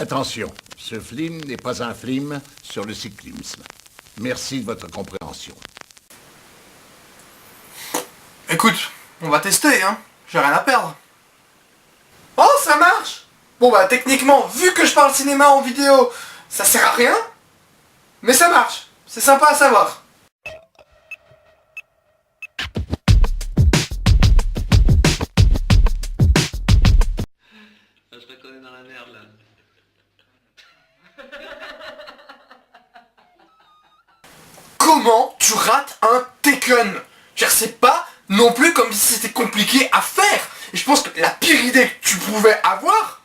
Attention, ce film n'est pas un film sur le cyclisme. Merci de votre compréhension. Écoute, on va tester, hein. J'ai rien à perdre. Oh, ça marche! Bon bah techniquement, vu que je parle cinéma en vidéo, ça sert à rien. Mais ça marche. C'est sympa à savoir. Je te reconnais dans la merde là. Comment tu rates un Taken? Je sais pas non plus comme si c'était compliqué à faire. Et je pense que la pire idée que tu pouvais avoir,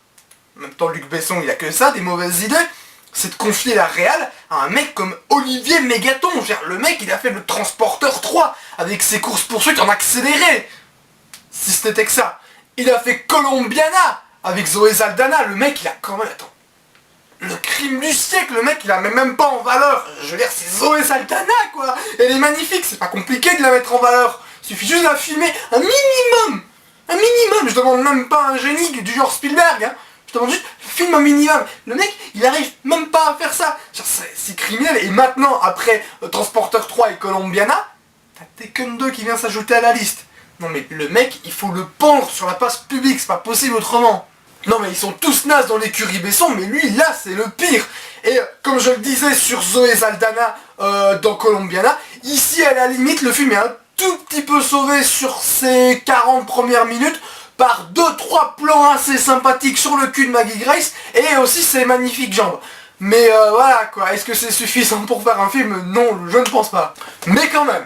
en même temps Luc Besson il a que ça, des mauvaises idées, c'est de confier la réal à un mec comme Olivier Mégaton. Je veux dire, le mec il a fait le Transporteur 3 avec ses courses poursuites en accéléré. Si c'était que ça. Il a fait Colombiana avec Zoé Saldana. Le mec il a quand même... Attends. Le crime du siècle, le mec il la met même pas en valeur. Je veux dire, c'est Zoé Saldana quoi. Elle est magnifique, c'est pas compliqué de la mettre en valeur. Il suffit juste de la filmer un minimum. Un minimum, je demande même pas un génie du genre Spielberg, hein. Je demande juste, filme un minimum. Le mec, il arrive même pas à faire ça. C'est criminel. Et maintenant, après Transporteur 3 et Colombiana, t'as Taken 2 qui vient s'ajouter à la liste. Non mais le mec, il faut le pendre sur la place publique, c'est pas possible autrement. Non mais ils sont tous nazes dans l'écurie Besson, mais lui là c'est le pire. Et comme je le disais sur Zoé Saldana dans Colombiana, ici à la limite le film est un tout petit peu sauvé sur ses 40 premières minutes par 2-3 plans assez sympathiques sur le cul de Maggie Grace et aussi ses magnifiques jambes. Mais voilà quoi, est-ce que c'est suffisant pour faire un film? Non, je ne pense pas. Mais quand même,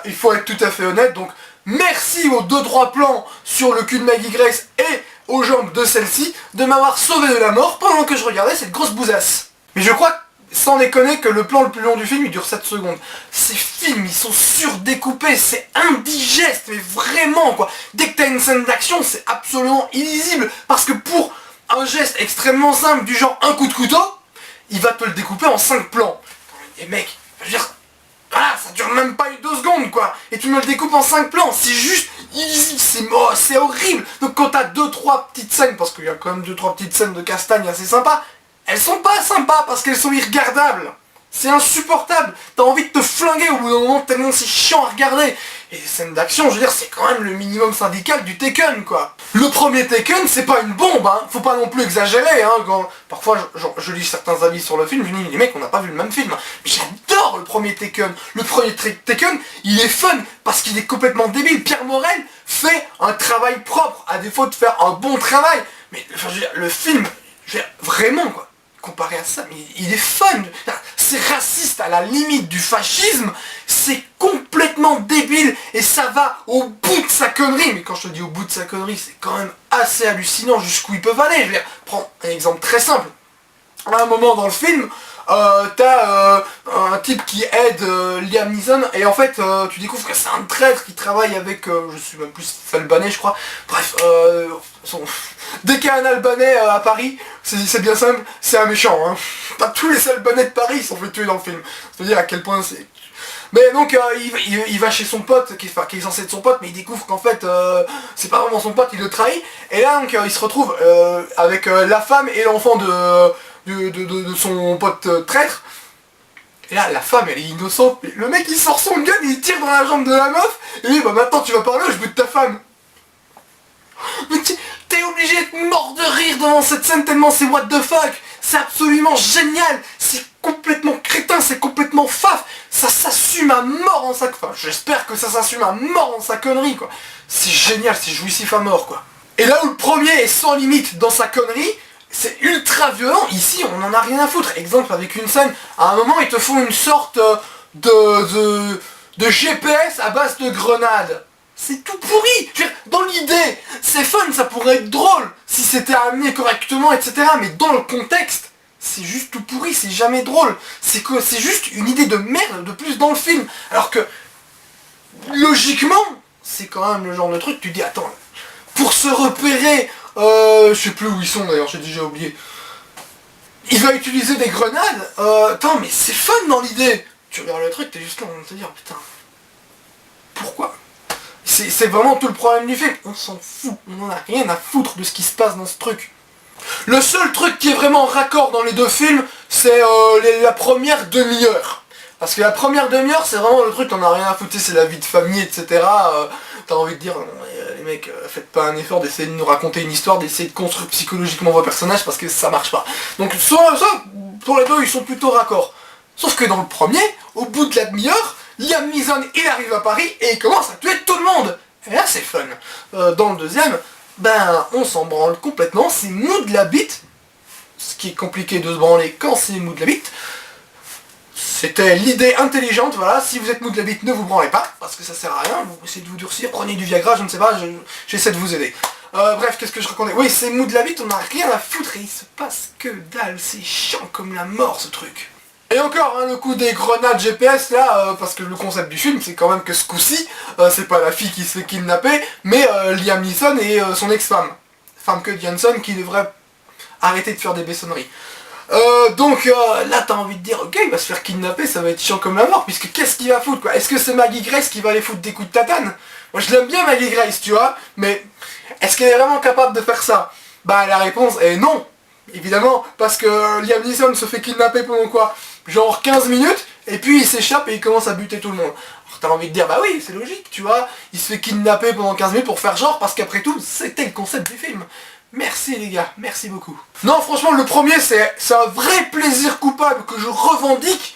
il faut être tout à fait honnête, donc merci aux 2-3 plans sur le cul de Maggie Grace et aux jambes de celle-ci de m'avoir sauvé de la mort pendant que je regardais cette grosse bousasse. Mais je crois, sans déconner, que le plan le plus long du film il dure 7 secondes. Ces films ils sont surdécoupés, c'est indigeste, mais vraiment quoi. Dès que t'as une scène d'action, c'est absolument illisible. Parce que pour un geste extrêmement simple du genre un coup de couteau, il va te le découper en 5 plans. Et mec, je veux dire, voilà, ça dure même pas 2 secondes quoi. Et tu me le découpes en 5 plans, c'est juste illisible, c'est horrible. Donc quand t'as 2-3 petites scènes, parce qu'il y a quand même 2-3 petites scènes de castagne assez sympas, elles sont pas sympas parce qu'elles sont irregardables. C'est insupportable. T'as envie de te flinguer au bout d'un moment tellement c'est chiant à regarder. Et les scènes d'action, je veux dire, c'est quand même le minimum syndical du Taken, quoi. Le premier Taken, c'est pas une bombe, hein. Faut pas non plus exagérer, hein. Parfois, je lis certains avis sur le film, je dis, les mecs, on n'a pas vu le même film. Mais j'adore le premier Taken. Le premier Taken, il est fun parce qu'il est complètement débile. Pierre Morel fait un travail propre, à défaut de faire un bon travail. Mais, enfin, je veux dire, le film, je veux dire, vraiment, quoi. Comparé à ça, mais il est fun. C'est raciste à la limite du fascisme, c'est complètement débile et ça va au bout de sa connerie. Mais quand je te dis au bout de sa connerie, c'est quand même assez hallucinant jusqu'où ils peuvent aller. Je veux dire, prends un exemple très simple. À un moment dans le film, t'as un type qui aide Liam Neeson et en fait tu découvres que c'est un traître qui travaille avec, je sais même plus si c'est albanais je crois, bref, dès qu'il y a un albanais à Paris, c'est bien simple, c'est un méchant, hein. Pas tous les albanais de Paris sont fait tuer dans le film, c'est-à-dire à quel point c'est... Mais donc il va chez son pote, qui est censé être son pote, mais il découvre qu'en fait c'est pas vraiment son pote, il le trahit, et là donc il se retrouve avec la femme et l'enfant de son pote traître. Et là la femme elle est innocente, mais le mec il sort son gun, il tire dans la jambe de la meuf, et lui bah maintenant tu vas parler, je bute ta femme. Mais t'es obligé d'être mort de rire devant cette scène tellement c'est what the fuck. C'est absolument génial, c'est complètement crétin, c'est complètement faf, ça s'assume à mort en sa... Enfin j'espère que ça s'assume à mort en sa connerie quoi. C'est génial, c'est jouissif à mort quoi. Et là où le premier est sans limite dans sa connerie, c'est ultra violent, ici on en a rien à foutre. Exemple avec une scène, à un moment ils te font une sorte de GPS à base de grenades. C'est tout pourri. Je veux dire, dans l'idée, c'est fun, ça pourrait être drôle si c'était amené correctement, etc. Mais dans le contexte, c'est juste tout pourri, c'est jamais drôle. C'est juste une idée de merde de plus dans le film. Alors que, logiquement, c'est quand même le genre de truc, tu dis, attends, pour se repérer, je sais plus où ils sont d'ailleurs, j'ai déjà oublié. Il va utiliser des grenades, attends, mais c'est fun dans l'idée. Tu regardes le truc, t'es juste là, on va te dire, putain, pourquoi ? C'est vraiment tout le problème du film. On s'en fout. On en a rien à foutre de ce qui se passe dans ce truc. Le seul truc qui est vraiment raccord dans les deux films, c'est la première demi-heure. Parce que la première demi-heure, c'est vraiment le truc, t'en as rien à foutre, c'est la vie de famille, etc. T'as envie de dire, les mecs, faites pas un effort d'essayer de nous raconter une histoire, d'essayer de construire psychologiquement vos personnages, parce que ça marche pas. Donc ça, pour les deux, ils sont plutôt raccords. Sauf que dans le premier, au bout de la demi-heure, Liam Neeson, il arrive à Paris et il commence à tuer tout le monde. Et là, c'est fun. Dans le deuxième, ben, on s'en branle complètement, c'est mou de la bite. Ce qui est compliqué de se branler quand c'est mou de la bite. C'était l'idée intelligente, voilà, si vous êtes mou de la bite, ne vous branlez pas, parce que ça sert à rien, vous essayez de vous durcir, prenez du Viagra, je ne sais pas, j'essaie de vous aider. Bref, qu'est-ce que je racontais? Oui, c'est mou de la bite, on n'a rien à foutre et il se passe que dalle, c'est chiant comme la mort ce truc. Et encore, hein, le coup des grenades GPS là, parce que le concept du film, c'est quand même que ce coup-ci, c'est pas la fille qui se fait kidnapper, mais Liam Neeson et son ex-femme, Famke Janssen, qui devrait arrêter de faire des bessonneries. Donc là t'as envie de dire ok, il va se faire kidnapper, ça va être chiant comme la mort, puisque qu'est-ce qu'il va foutre quoi? Est-ce que c'est Maggie Grace qui va aller foutre des coups de tatane? Moi je l'aime bien Maggie Grace, tu vois, mais est-ce qu'elle est vraiment capable de faire ça? Bah la réponse est non, évidemment, parce que Liam Neeson se fait kidnapper pendant quoi? Genre 15 minutes, et puis il s'échappe et il commence à buter tout le monde. Alors t'as envie de dire bah oui, c'est logique, tu vois, il se fait kidnapper pendant 15 minutes pour faire genre, parce qu'après tout, c'était le concept du film. Merci les gars, merci beaucoup. Non franchement le premier c'est un vrai plaisir coupable que je revendique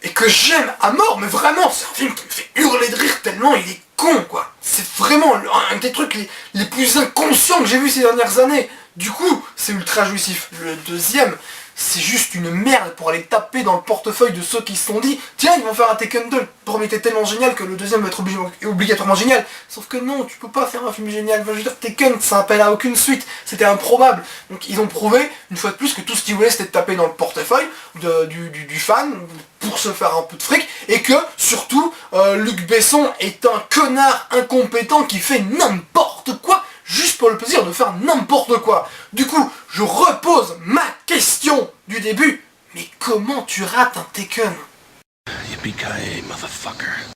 et que j'aime à mort, mais vraiment c'est un film qui me fait hurler de rire tellement il est con quoi. C'est vraiment un des trucs les plus inconscients que j'ai vu ces dernières années. Du coup c'est ultra jouissif. Le deuxième c'est juste une merde pour aller taper dans le portefeuille de ceux qui se sont dit tiens ils vont faire un Taken 2, le premier était tellement génial que le deuxième va être obligatoirement génial. Sauf que non, tu peux pas faire un film génial, je veux dire Taken ça appelle à aucune suite, c'était improbable. Donc ils ont prouvé une fois de plus que tout ce qu'ils voulaient c'était de taper dans le portefeuille du fan pour se faire un peu de fric, et que surtout Luc Besson est un connard incompétent qui fait n'importe quoi juste pour le plaisir de faire n'importe quoi. Du coup, je repose ma question du début. Mais comment tu rates un Taken? Yippee-ki-yay, motherfucker.